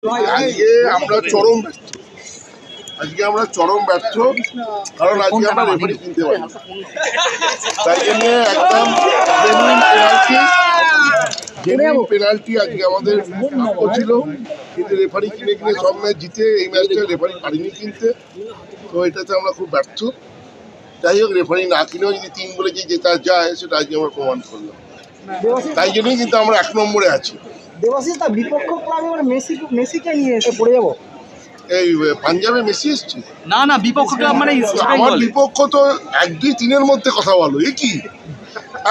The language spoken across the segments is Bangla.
আজকে আমরা চরম ব্যর্থ কারণ আজকে আমরা রেফারি কিনতে পারি তাই জন্য একদম জেনুইন পেনাল্টি আজকে আমাদের ছিল, কিন্তু রেফারি কিনে সব ম্যাচ জিতে এই ম্যাচটা রেফারি পারিনি কিনতে। তো এটাতে আমরা খুব ব্যর্থ। যাই হোক, রেফারি না কিনেও যদি 3 বলে যে জেতা যায় সেটা আজকে আমরা প্রমাণ করলাম। তাই জন্যই কিন্তু আমরা 1 নম্বরে আছি। দেবাশিস দা, বিপক্ষ ক্লাবে মেসিকে নিয়ে এসে পড়ে যাবো। এই পাঞ্জাবে মেসি এসছে না বিপক্ষ ক্লাব মানে আমার বিপক্ষ তো 1, 2, 3-এর মধ্যে কথা বলো। এ কি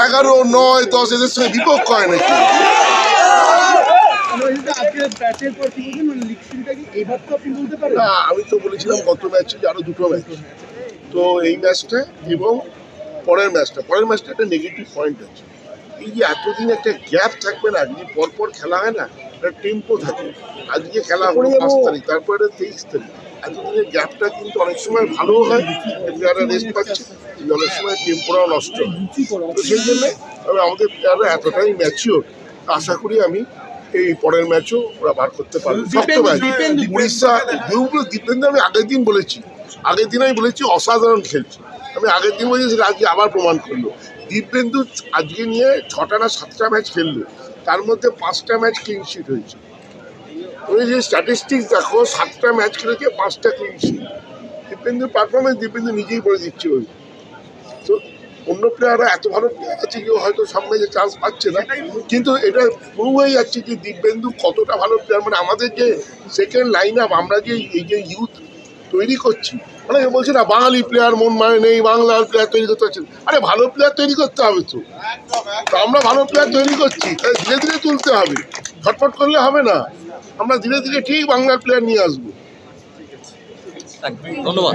11, 9, 10 এদের সঙ্গে বিপক্ষ হয় নাকি? না, আমি তো বলেছিলাম গত ম্যাচে আরো 2টো ম্যাচ, তো এই ম্যাচটা এবং পরের ম্যাচটা একটা নেগেটিভ পয়েন্ট আছে। এই যে এতদিন একটা গ্যাপ থাকবে না, যদি পরপর খেলা হয় না, একটা টেম্পো থাকে। আজকে খেলা হলো 5 তারিখ, তারপরে 23 তারিখ। এতদিনের গ্যাপটা কিন্তু অনেক সময় ভালো হয়, প্লেয়াররা রেস্ট পাচ্ছে, কিন্তু অনেক সময় টেম্পোরাও নষ্ট হয়। তো সেই জন্য আমাদের প্লেয়াররা এতটাই ম্যাচিওর, আশা করি আমি এই পরের ম্যাচও ওরা বার করতে পারবে। শক্ত ম্যাচ উড়িষ্যা দীপেন্দু, আমি আগের দিন বলেছি অসাধারণ খেলছে। আমি আগের দিন বলেছি, আজকে আবার প্রমাণ করলো। দীপেন্দু আজকে নিয়ে 6টা না 7টা ম্যাচ খেললো, তার মধ্যে 5টা ম্যাচ ক্লিন শিট হয়েছে। তুমি যে স্ট্যাটিস্টিক্স দেখো, 7টা ম্যাচ খেলেছে, 5টা ক্লিন শিট। দীপেন্দুর পারফরমেন্স দীপেন্দু নিজেই বলে দিচ্ছে। ওই তো অন্য প্লেয়াররা এত ভালো প্লেয়ার আছে, কেউ হয়তো সব ম্যাচে চান্স পাচ্ছে না, কিন্তু এটা প্রুভ হয়ে যাচ্ছে যে দীপেন্দু কতটা ভালো প্লেয়ার। মানে আমাদের যে সেকেন্ড লাইন আপ, আমরা যে এই যে ইউথ তৈরি করছি, মানে বলছে না বাঙালি প্লেয়ার মন মানে নেই, বাংলার প্লেয়ার তৈরি করতে পারছেন। আরে ভালো প্লেয়ার তৈরি করতে হবে, তো আমরা ভালো প্লেয়ার তৈরি করছি, তাই ধীরে ধীরে তুলতে হবে, ছটফট করলে হবে না। আমরা ধীরে ধীরে ঠিক বাংলার প্লেয়ার নিয়ে আসবো। ধন্যবাদ।